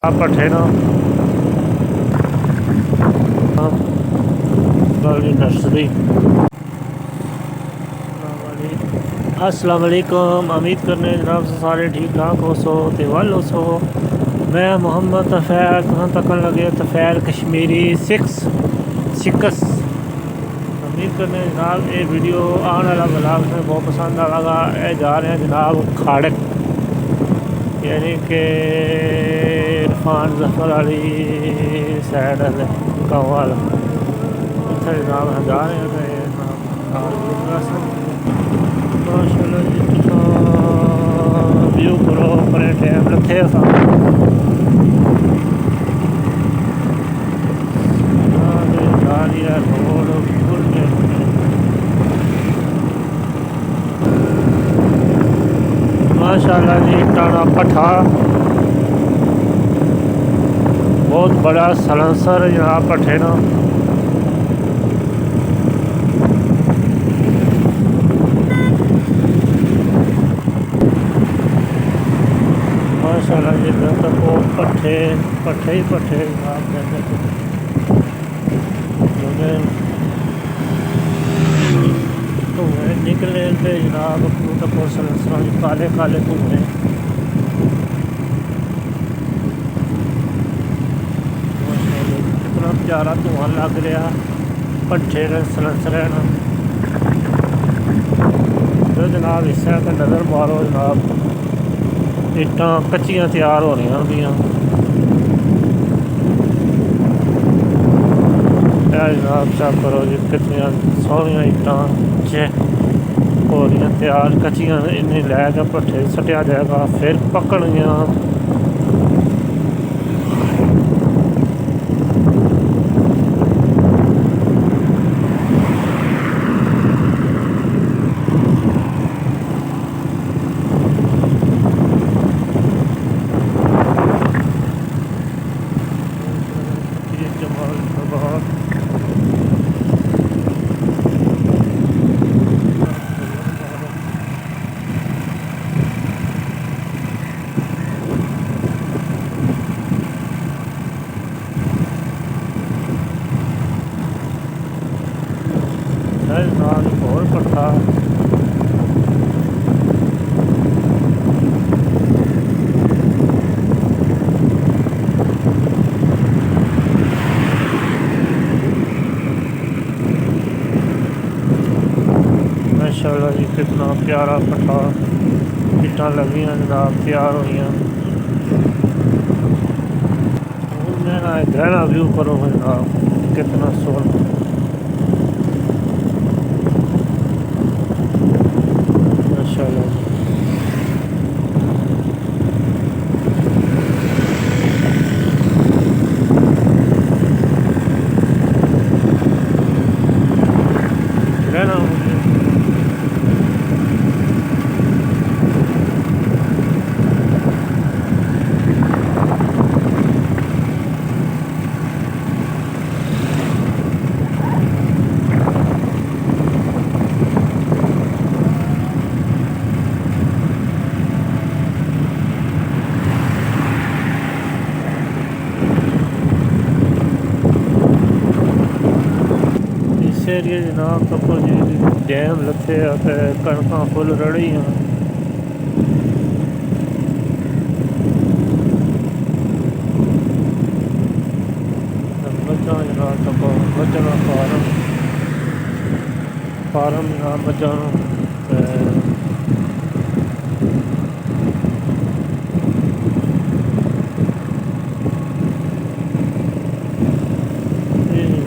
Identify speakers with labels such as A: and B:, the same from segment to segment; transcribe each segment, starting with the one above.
A: पठे ना नर्सरी। अस्सलाम वालेकुम। उम्मीद करने जनाब से सारे ठीक ठाक हो सो ते वाल हो सो। मैं मोहम्मद तफ़ैल तुहां तकन लगे तफ़ैल कश्मीरी सिक्स। उम्मीद करने जनाब ये वीडियो आने वाला ब्लॉग में बहुत पसंद आएगा। ये जा रहे हैं जनाब खाड़क यानी कि इरफान जफर वाली साइड गाँव वाला उत्थे जनाब हम जा रहे हैं। माशाल्लाह जी व्यू करो अपने टाइम रखे रोड माशाल्लाह जी टाना पठा बहुत बड़ा सलंसर यहाँ पठे ना माशाल्लाह जी तो वो पट्ठे ही पट्ठे आप धुएँ निकले थे जनाब तो सलंसर काले काले धुएँ कितना प्यारा धुआं लग रहा पट्ठे सलंसर ना तो जनाब इस तरह नज़र मारो जनाब इट्टां कच्चियां तैयार हो रही होंदियां जनाब चेक करो जी कितनी सोहनियां इट्टां हो रही तैयार कच्चियां इन्हें लैके भट्ठे सटिया जाएगा फिर पकड़ियां। और पट्ठा माशाल्लाह जी कितना प्यारा पट्ठा इट्टां लगियां जनाब तैयार हुई गहरा व्यू करो जनाब कितना सोहना माशाल्लाह एरिया जनाब तको जी डैम लथे कणक फुल रड़ी मझा जनाब तको मझा फार्म जनाब मझा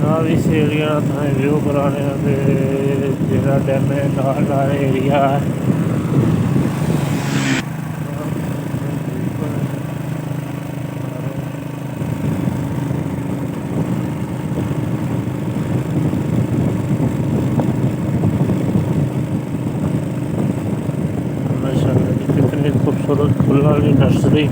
A: जनाब इस एरिया का व्यू कराने जिला डैम है नाल एरिया है माशाल्लाह कितनी खूबसूरत फूल वाली नर्सरी।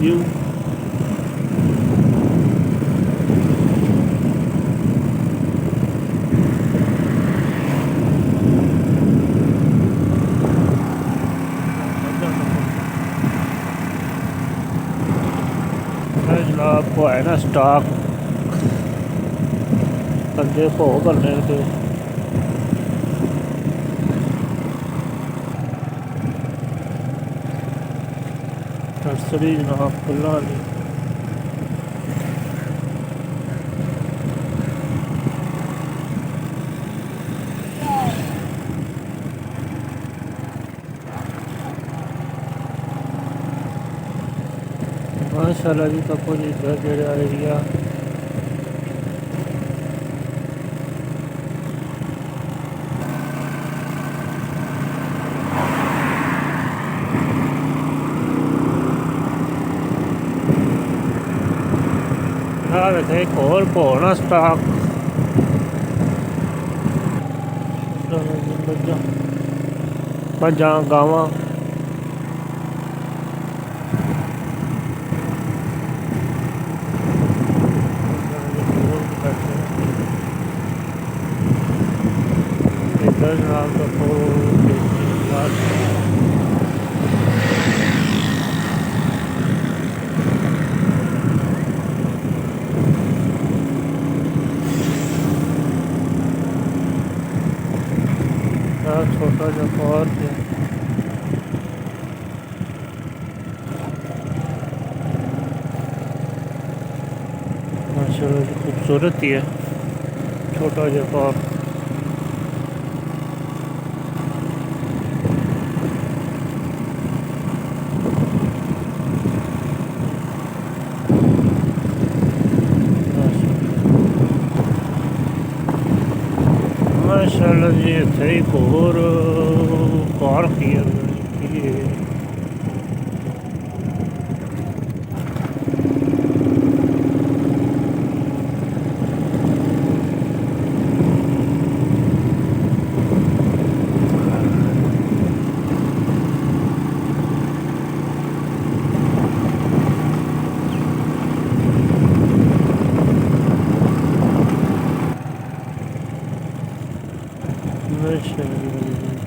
A: व्यू। जनाब को है ना स्टॉक बंदे भो करने के नर्सरी जनाब खुला नहीं। माशाल्लाह जी कपो जी जेड़ा एरिया एक और भोना स्टॉक मझां गावां इधर जनाब कपो छोटा सा पार्क है। माशाल्लाह खूबसूरत ही है छोटा सा पार्क। माशाल्लाह जी इत्थे एक होर पार्क ही है।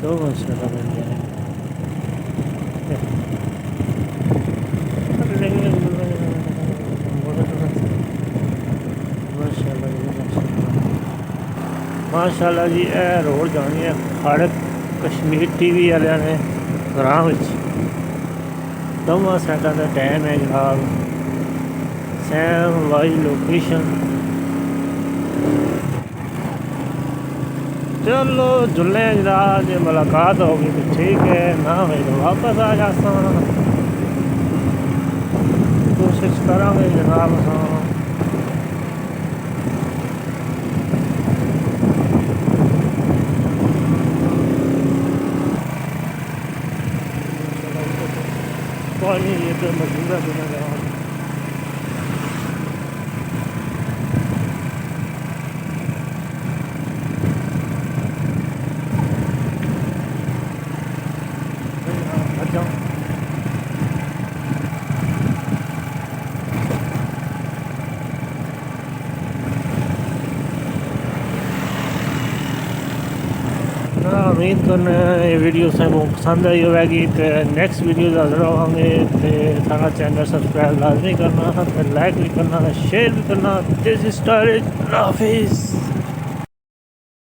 A: दो मसाला बन जाए माशाल्लाह जी ए रोड जानी है खड़क कश्मीर टीवी वाले ने ग्राम दोवां साइडा का डैम है जनाब। Sam wise location. चलो जुल्ले जनाब जो मुलाकात होगी तो ठीक है, ना भाई तो वापस आ जाता कोशिश करेंगे जनाब। हाँ पानी ये तो मजबूर है उम्मीद करना ये वीडियो सानू पसंद आई होगी। तो नैक्सट वीडियो हाजिर होवांगे। तो सारा चैनल सबसक्राइब लाजमी करना, लाइक भी करना, शेयर भी करना। This is stylish. हाफिज़।